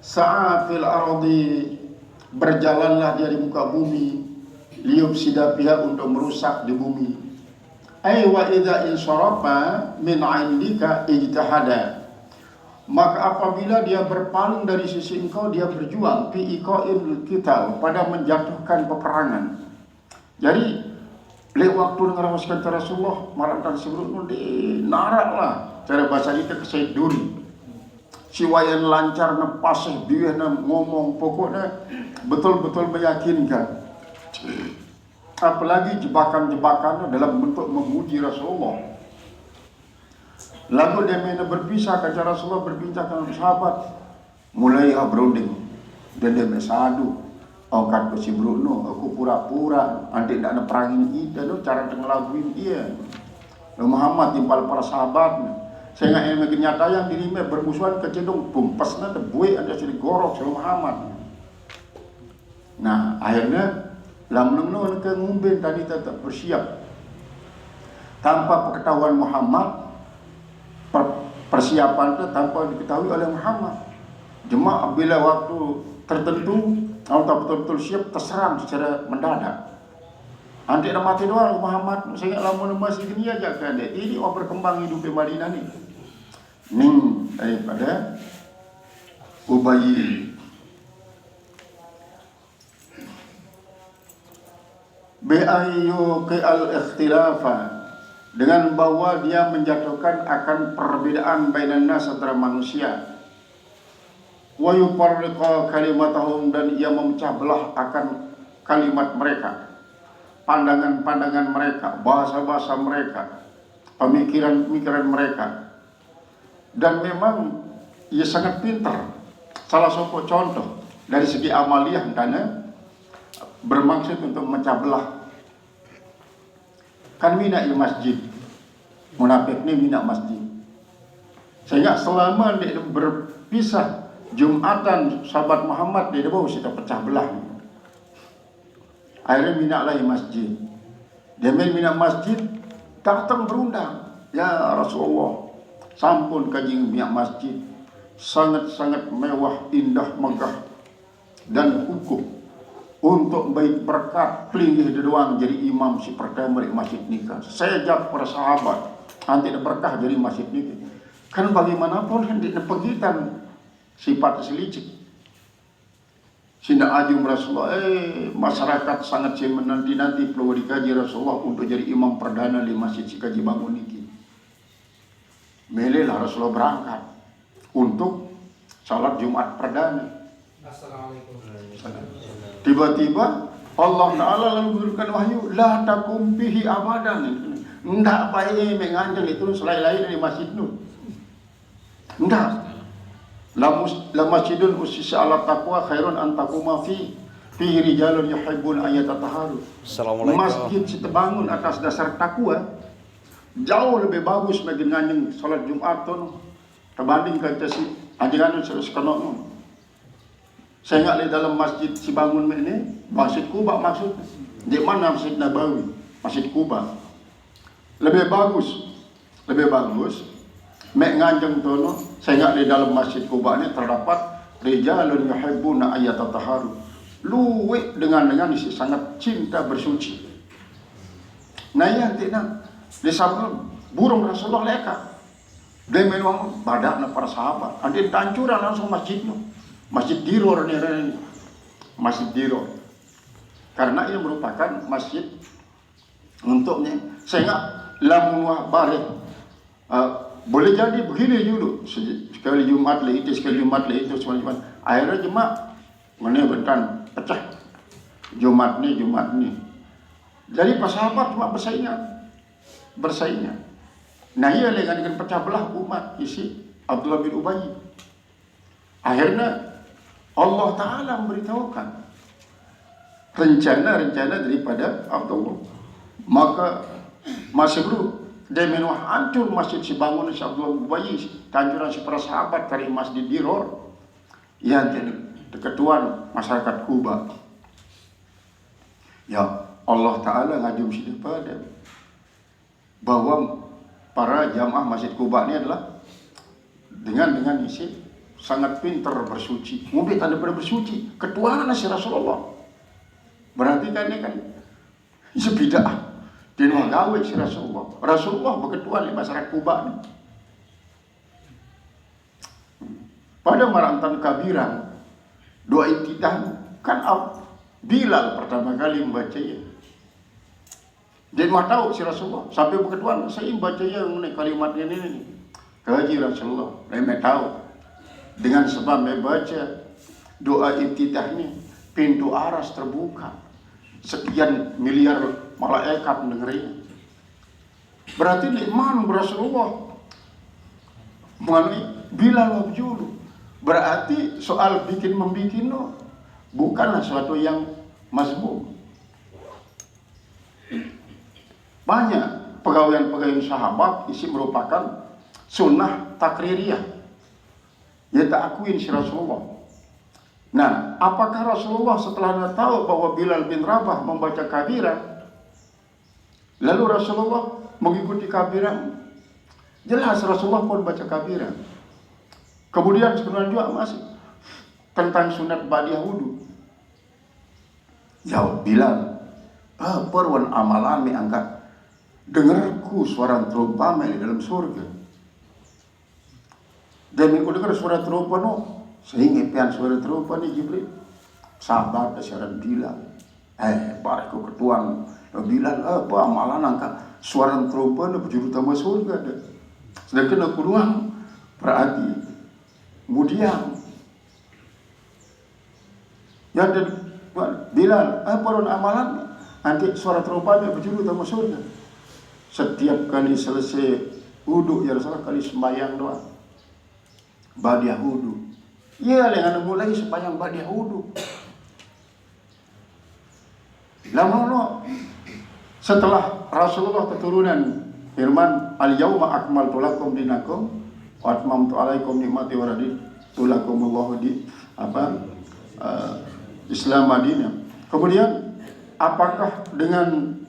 Sa'a fil ardi, berjalanlah dia di muka bumi, liyufsida fiha, untuk merusak di bumi. Ai wa idza insarafa min 'indika ijtahada, maka apabila dia berpaling dari sisi engkau, dia berjuang fi iqa'il qital, pada menjatuhkan peperangan. Jadi lewat waktu dengar kata Rasulullah malam dan sebelum di narak lah cara bahasa kita kesaid duri si wayan lancar na pasih dia na ngomong, pokoknya betul-betul meyakinkan. Apalagi jebakan-jebakannya dalam bentuk memuji Rasulullah. Lalu dia mana berpisah, kata Rasulullah berbincang dengan sahabat, mulai berunding dan dia mesadu. Angkat ke si Bruno, aku pura-pura nanti tidak ada perangin kita, no, cara ngelaguin dia. Muhammad timpal para sahabat, saya nggak ingin kenyataan dirinya bermusuhan kecedung pumpasnya terbuai ada sini gorok sama Muhammad. Nah akhirnya lam ke ngumbin tadi tetap bersiap tanpa pengetahuan Muhammad, persiapan itu tanpa diketahui oleh Muhammad. Jemaah bila waktu tertentu atau betul-betul siap terserang secara mendadak. Nanti ada mati doang Muhammad, saya ingat lama masih gini aja kan. Ini berkembang hidup di Madinah nih. Ning daripada Ubayy. Bi'ayyu al-ikhtilafa, dengan bahwa dia menjatuhkan akan perbedaan bainan nas, antara manusia. Wa yufarriqa kalimatahum, dan ia memecah belah akan kalimat mereka, pandangan-pandangan mereka, bahasa-bahasa mereka, pemikiran-pemikiran mereka. Dan memang ia sangat pintar. Salah satu contoh dari segi amaliyah dan bermaksud untuk memecah belah. Kan mina di masjid, munafik ini mina masjid, sehingga selama dia berpisah Jumatan sahabat Muhammad dia bawa kita pecah belah. Akhirnya minaklah masjid. Dia minat masjid, datang berundang, ya Rasulullah, sampun kajing minyak masjid sangat-sangat mewah, indah, megah dan hukum untuk baik berkat pelingih doang jadi imam si pertama di masjid nikah. Saya jawab para sahabat, nanti ada berkah jadi masjid nikah. Kan bagaimanapun kan di pegitan sifat selicik. Sinda ajung Rasulullah, masyarakat sangat menanti-nanti perlu dikaji Rasulullah untuk jadi imam perdana di masjid si kaji bangun niki. Melelah Rasulullah berangkat untuk salat Jumat perdana. Assalamualaikum. Tiba-tiba Allah Ta'ala lalu memberikan wahyu, la takum bihi abadan. Ndak baik menganjal itu selain-lain dari masjid itu. Ndak. La masjidun ussisa ala taqwa khairun an taquma fihi rijalun yuhibbun an yatatahharu. Masjid terbangun atas dasar takwa jauh lebih bagus bagi nganyeng salat Jumat tu terbanding kata si ajaran sekono. Saya ingat di dalam masjid si bangun ini, Masjid Kuba maksud. Di mana Masjid Nabawi, Masjid Kuba. Lebih bagus. Mek nganjeng tono, saya ingat di dalam Masjid Kuba ini terdapat rijalun yuhibbuna ayyatatahharu. Luwek dengan isi sangat cinta bersuci. Nah ya tidak di samping burung Rasulullah leka. Dia memang badakna para sahabat. Ada tancuran langsung masjidnya. Masjid Diror nih, Masjid Diror. Karena ini merupakan masjid untuknya. Saya ingat lamun balik. Boleh jadi begini dulu. Sekali Jumat lah itu, sekali Jumat lah itu, semua. Akhirnya jemaah mana bentan pecah. Jumat ni. Jadi pas sahabat cuma bersaingan. Nah ia dengan pecah belah umat isi Abdullah bin Ubayy. Akhirnya Allah Ta'ala memberitahukan rencana daripada Abdullah. Maka masih bro, dia menuah hancur masjid si bangun si Abdullah bin Ubayy, tanjuran si para sahabat dari Masjid Diror yang ketuan masyarakat Kuba. Ya Allah Ta'ala ngajum si pada bahwa para jamaah Masjid Kuba ini adalah dengan isi sangat pintar bersuci. Mungkin tanda pada bersuci. Ketuaan si Rasulullah. Berarti kan ini kan sebidah. Dia gawe si Rasulullah. Rasulullah berketuaan di masyarakat Kuba ni. Pada marantan kabiran doa iftitah kan Bilal pertama kali membacanya. Dia mau tahu si Rasulullah sampai berketuaan saya baca yang kalimat ini. Kaji Rasulullah, saya tahu dengan sebab saya baca doa iftitah ini pintu aras terbuka. Sekian miliar malaikat dengerinya. Berarti nikmat Rasulullah mengenai Bilal wabjulu. Berarti soal bikin-membikin bukanlah suatu yang mazmum. Banyak pegawai-pegawai sahabat isi merupakan sunnah takririyah. Ya tak akuin si Rasulullah. Nah, apakah Rasulullah setelah tahu bahwa Bilal bin Rabah membaca kabiran, lalu Rasulullah mengikuti kabiran? Jelas Rasulullah pun baca kabiran. Kemudian sebenarnya juga masih tentang sunat ba'diyah wudu. Jawab Bilal, perwan amalan angkat. Dengarku suara trompa di dalam surga. Dan aku dengar suara trompa sehingga pian suara trompa ni Jibril. Sabar kesyarat Bilal. Baraku ketuan Bilal, apa amalan angkat suara trompa ni berjuru tambah surga. Sedangkan aku doang berarti kemudian ya dan Bilal, apa amalan nanti suara trompa ni berjuru tambah surga. Setiap kali selesai wudu ya Rasulullah kali sembahyang doa ba'diyah wudu. Ya dengan mulai sembahyang ba'diyah wudu. Lama setelah Rasulullah keturunan firman al-yauma akmaltu lakum dinakum wa atmamtu alaikum ni'mati wa raditu lakumullahu di Islam Madinah. Kemudian apakah dengan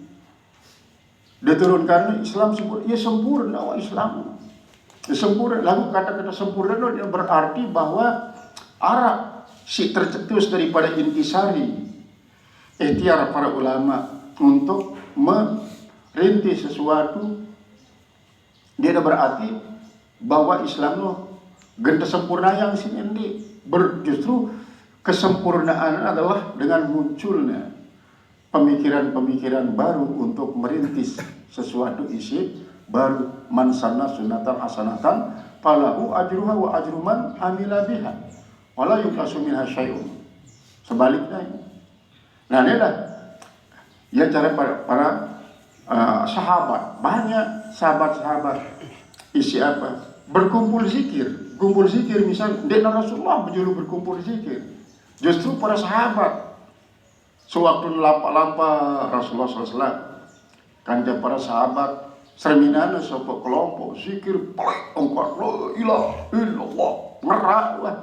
diturunkan Islam sempurna? Ya sempurna Islam. Ya sempurna. Lalu kata-kata sempurna itu berarti bahwa arah si tercetus daripada intisari ikhtiar para ulama untuk merintis sesuatu. Dia berarti bahwa Islam itu genta sempurna yang sini justru kesempurnaan adalah dengan munculnya pemikiran-pemikiran baru untuk merintis sesuatu isi baru. Man sanna sunatan hasanatan falahu ajruha wa ajru man amila biha wala yuqasu minha syai'un. Sebaliknya. Nah, inilah ya cara para sahabat. Banyak sahabat-sahabat isi apa? Berkumpul zikir. Kumpul zikir misal dengan Rasulullah berjuru berkumpul zikir. Justru para sahabat sewaktu lampa Rasulullah SAW kanca para sahabat serminana sopok kelompok zikir paling angkat la ilaha illallah ngerak lah.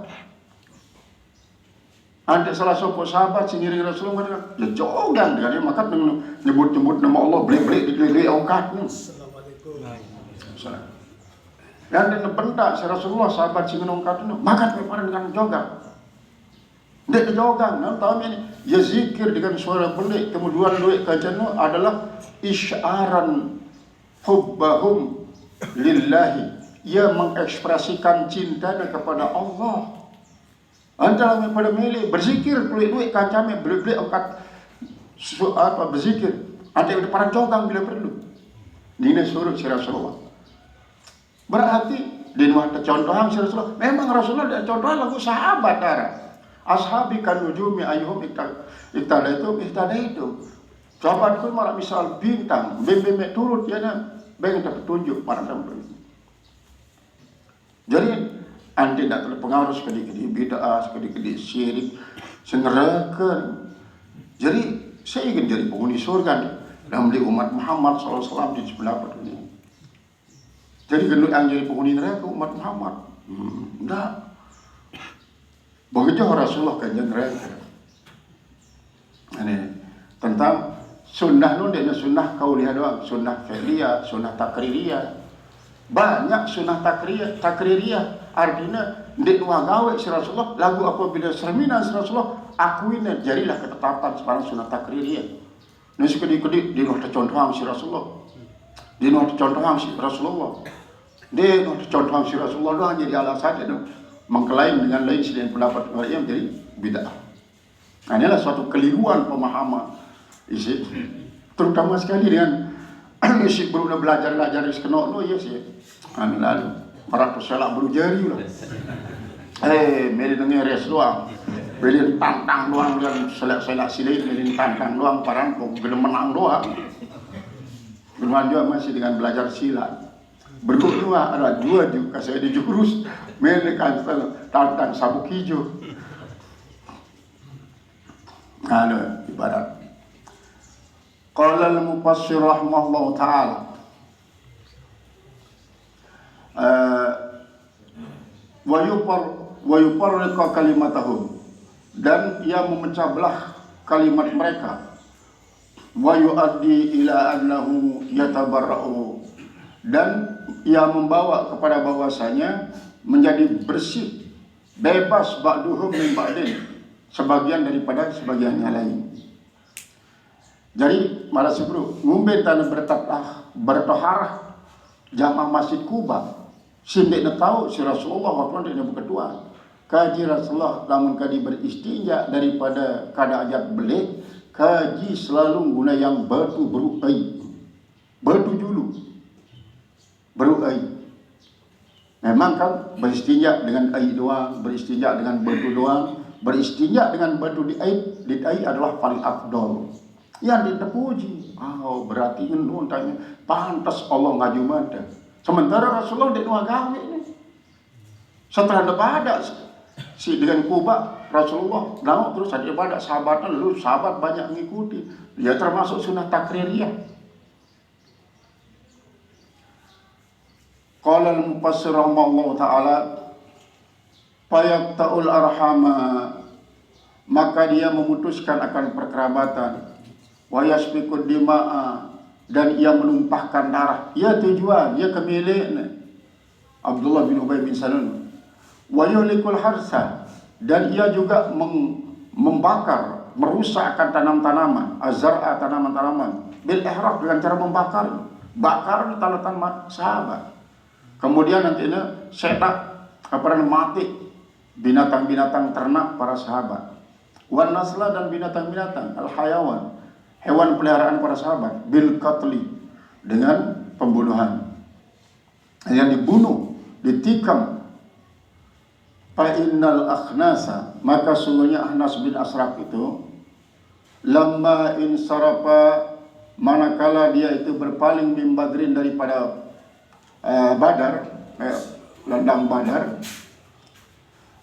Ada salah sopok sahabat sendiri Rasulullah mengatakan ya jogan dia maka nyebut-nyebut nama Allah beli-beli dikelilingi angkat ni. Assalamualaikum. Dan dia bentak si Rasulullah sahabat sing angkat ni makan kepada dengan jogan. Dia jogan, tahu ni ya zikir dengan suara pelik kemudian duit kajian adalah isyaran hubbahum lillahi. Ia mengekspresikan cintanya kepada Allah. Antara pada milih berzikir pelik duit kajian beli-beli angkat apa berzikir. Ada para jogang bila perlu. Ini suruh si Rasulullah. Berarti di nuhata contohan si Rasulullah. Memang Rasulullah ada contohan lagu sahabat darah. Ashabi kan nujumi ayyuhum iktadaitu. Sahabatku malah misal bintang, bem-bem turut ya na, beng dapat petunjuk para tamu. Jadi anda tidak terpengaruh sekali-kali bid'ah, sekali-kali syirik, senerakan. Jadi saya ingin jadi penghuni surga dan beli umat Muhammad SAW di sebelah dunia. Jadi gendut yang jadi penghuni neraka umat Muhammad. Enggak. Begitu Rasulullah kajian neraka. Ini tentang sunnah nun dan sunnah kauliyah doang, sunnah fi'liyah, sunnah takririyah. Banyak sunnah takririyah artinya ndek nuah gawe si Rasulullah lagu apabila serminan si Rasulullah akuinnya jadilah ketetapan sebarang sunat takririah. Nah sekedi-kedi di nuah contohan si Rasulullah. Di nuah contohan si Rasulullah. Di nuah contohan si Rasulullah doang jadi alasan itu mengklaim dengan lain selain pendapat mereka menjadi bid'ah. Nah, inilah suatu keliruan pemahaman isi terutama sekali dengan isi baru belajar iskenok no ya sih. Anu lalu para peselak baru jari lah. Meli dengar res doang. Beli tantang doang dan selak-selak silih meli tantang doang parang kok belum menang doang. Bermain juga masih dengan belajar silat. Berdua ada dua juga saya di jurus meli kan tantang sabuk hijau. Ada ibarat. Qala al-mufassir rahimahullah ta'ala wa yufarriqa kalimatahum, dan ia memecah belah kalimat mereka, wa yuaddi ila annahu yatabarra'u, dan ia membawa kepada bahwasanya menjadi bersih, bebas ba'duhum min ba'din, sebagian daripada sebagian yang lain. Jadi malah sebelum ngumben tanah bertoharah jamaah Masjid Kuba, sindik nak tahu si Rasulullah waktu dia berketua kaji Rasulullah namun kadi beristinja daripada kada ajat belik, kaji selalu guna yang batu beruai, batu julu beruai. Memang kan beristinja dengan air doang, beristinja dengan batu doang, beristinja dengan batu di air adalah paling afdol. Yang ditepuji, berarti nun tanya pantas Allah ngaju mada. Sementara Rasulullah di nuah gawe ini. Setelah ada si dengan Kuba Rasulullah lalu terus ada ibadah sahabatnya, lalu sahabat banyak mengikuti. Ya termasuk sunnah takririyah. Qala al-mufassir rahimahullah ta'ala fayaqta'ul arhama, maka dia memutuskan akan perkerabatan, wa yasfikud dima'a, dan ia menumpahkan darah. Ia tujuan, ia kemilik Abdullah bin Ubay bin Salul. Wa yuhlikul harsa, dan ia juga membakar, merusakkan tanam-tanaman, azar'a, tanaman-tanaman, bil ihraq, dengan cara membakar. Bakar di tanah-tanah sahabat. Kemudian nantinya setak mati binatang-binatang ternak para sahabat. Wan nasla, dan binatang-binatang al-hayawan, hewan peliharaan para sahabat, bil qatli, dengan pembunuhan. Yang dibunuh, ditikam. Fa innal akhnasa, maka sungguhnya Akhnas bin Asraq itu lamma insarafa, manakala dia itu berpaling min Badrin, daripada Badar, ladang Badar,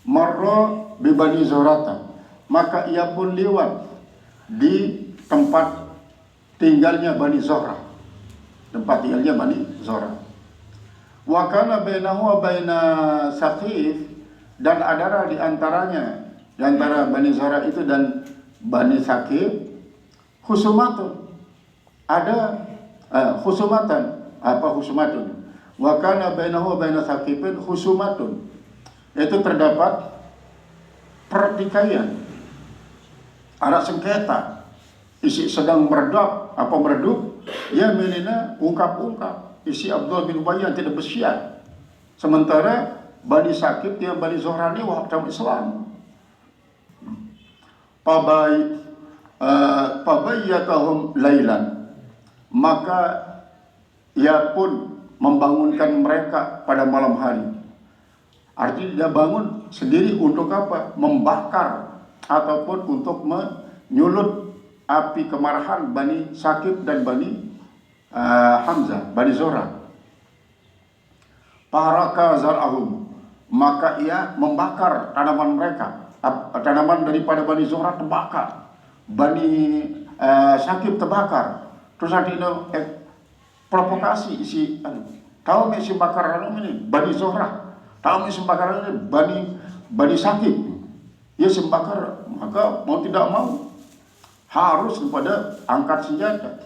marra bi Bani Zuhrata, maka ia pun lewat di tempat tinggalnya Bani Zuhrah, tempat tinggalnya Bani Zuhrah. Wa kana bainahu wa baina Saqif, dan ada di antaranya, di antara Bani Zuhrah itu dan Bani Saqif, khusumatun, ada khusumatan. Apa khusumatun? Wa kana bainahu wa baina Saqifin khusumatun, itu terdapat pertikaian, ada sengketa. Isi sedang meredup, ya melina ungkap-ungkap. Isi Abdullah bin Ubay yang tidak bersiap. Sementara Bani Saqif yang Bani Zuhrah ini waktu Islam. Pabayyatahum lailan, maka ia pun membangunkan mereka pada malam hari. Artinya dia bangun sendiri untuk apa? Membakar ataupun untuk menyulut api kemarahan Bani Saqif dan Bani Hamzah, Bani Zuhrah. Paraka zar'ahum, maka ia membakar tanaman mereka. Tanaman daripada Bani Zuhrah terbakar, Bani Saqif terbakar. Terus ada provokasi isi, tahu isi bakaran ini Bani Zuhrah, tahu isi bakaran ini Bani Saqif. Ia sembakar, maka mau tidak mau harus kepada angkat senjata.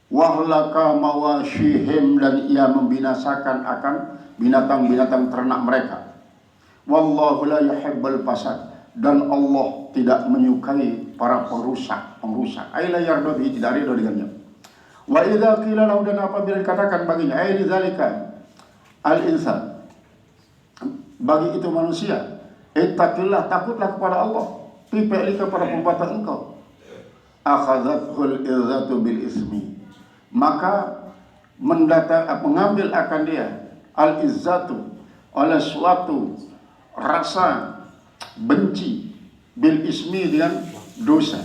Wahlaka mawashihim, dan ia membinasakan akan binatang-binatang ternak mereka. Wallahu la yuhibbul fasad, dan Allah tidak menyukai para perusak. Ai la yarda bihi, tidak ridho dengannya. Wa idza qila lahu, dan apabila dikatakan baginya, ai lidzalika al-insan, bagi itu manusia, ittaqillah, takutlah kepada Allah, fi fi'lika, pada perbuatan engkau, akhadhathul izzatu bil ismi, maka mengambil akan dia al-izzatu, oleh suatu rasa benci, bil ismi, dengan dosa.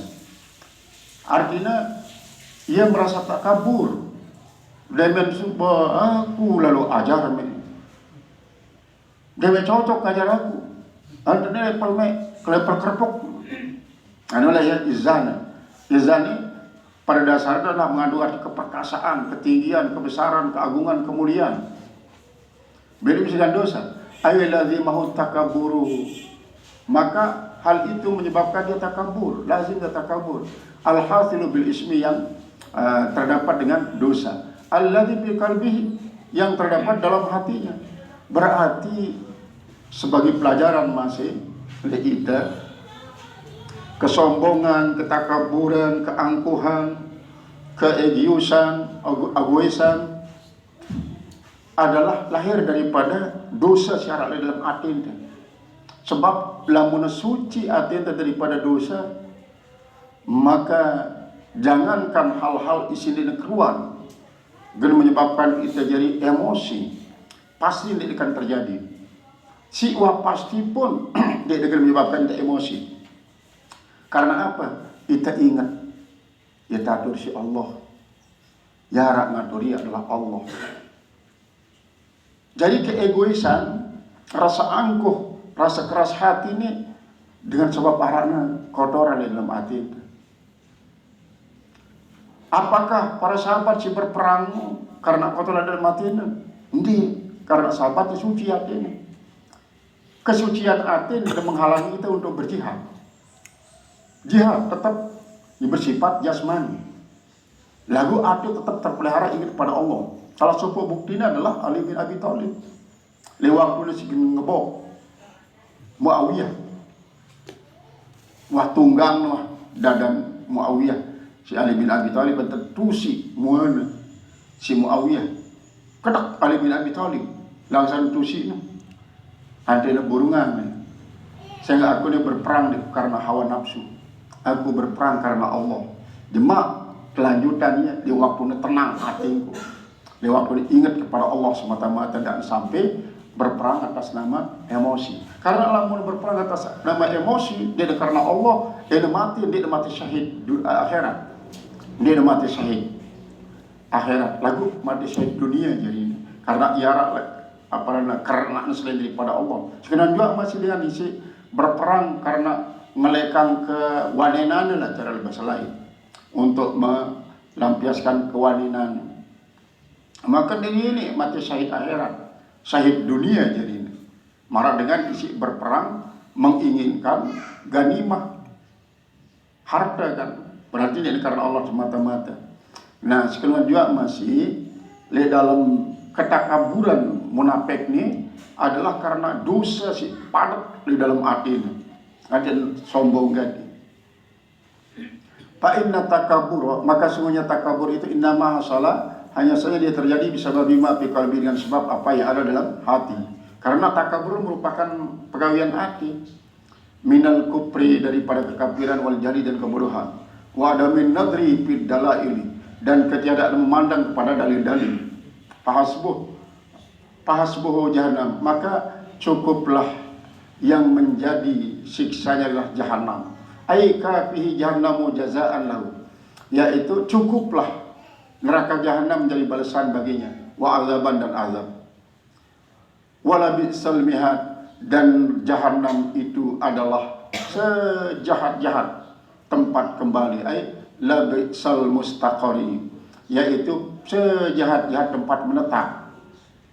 Artinya ia merasa takabur, dia mensumpah aku lalu ajar dia cocok ajar aku, artinya lepel kerpuk. Anulah ya izana. Izani pada dasarnya adalah mengandung arti keperkasaan, ketinggian, kebesaran, keagungan, kemuliaan. Beda dengan dosa. Ayyalladzi mahu takaburu, maka hal itu menyebabkan dia takabur, lazim dia takabur. Al-hasilu bil ismi, yang terdapat dengan dosa. Alladzi fi qalbihi, yang terdapat dalam hatinya. Berarti sebagai pelajaran masih kita, kesombongan, ketakaburan, keangkuhan, keegoisan, egoisan adalah lahir daripada dosa secara dalam hati. Sebab lamun suci hati daripada dosa, maka jangankan hal-hal isi di keruan dan menyebabkan kita jadi emosi, pasti ini akan terjadi. Siwa pasti pun dia akan menyebabkan kita emosi. Karena apa? Kita ingat ya tatur si Allah, ya rak ngaturi adalah Allah. Jadi keegoisan, rasa angkuh, rasa keras hati ini dengan sebab araknya kotoran di dalam hati. Apakah para sahabat si berperang karena kotoran dalam hati ini? Hindi, karena sahabat suci hati ini. Kesucian hati tidak menghalangi kita untuk berjihad. Jihad tetap bersifat jasmani. Lagu hati tetap terpelihara ingat kepada Allah. Salah satu buktinya adalah Ali bin Abi Thalib. Lewat si ngebok Muawiyah. Wah tunggang wah dadan Muawiyah. Si Ali bin Abi Thalib tertusi muana si Muawiyah. Kedak Ali bin Abi Thalib langsung tusi no. Antena burungan. Sehingga aku ini berperang karena hawa nafsu. Aku berperang karena Allah. Jemaah kelanjutannya di waktu tenang hatiku. Di waktu ingat kepada Allah semata-mata, dan sampai berperang atas nama emosi. Karena lamun berperang atas nama emosi, dia karena Allah, dia mati syahid akhirat. Dia mati syahid akhirat. Lagu mati syahid dunia jadi ini. Karena iarak karena selain daripada Allah. Sekarang juga masih dengan isi berperang karena melekang kewaninannya lah cara bahasa lain. Untuk melampiaskan kewaninannya. Maka ini mati syahid akhirat, syahid dunia jadi ini. Marah dengan isi berperang, menginginkan ganimah, harta kan. Berarti ini karena Allah semata-mata. Nah sekarang juga masih di dalam ketakaburan munafik ini adalah karena dosa si padat di dalam hati ini. Ada sombong gadi. Fa inna takabur, maka sungguhnya takabur itu innama hasala, hanya saja dia terjadi bisa babima fi qalbi, dengan sebab apa yang ada dalam hati. Karena takabur merupakan pegawaian hati. Minal kufri, daripada kekafiran, wal jahli, dan kebodohan. Wa adamin nadri fid dalaili, dan ketiadaan memandang kepada dalil-dalil. Fahasbuhu jahannam, maka cukuplah yang menjadi siksanya adalah jahannam. Ai kafihi jahannamu jazaan lahu, yaitu cukuplah neraka jahanam menjadi balasan baginya, wa azaban, dan azab. Wala bi'sal mihad, dan jahanam itu adalah sejahat-jahat tempat kembali. Ai la bi'sal mustaqari, yaitu sejahat-jahat tempat menetap.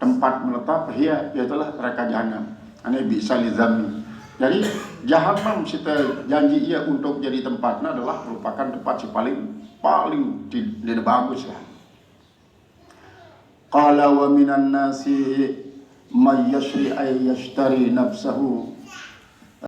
Tempat menetap iaitulah neraka jahanam. Ini bi'sal zammi. Jadi jahanam kita janji ia untuk jadi tempatnya adalah merupakan tempat si paling tidak bagus lah. Qala wa minan nasi, may yasri ay yashtari nafsahu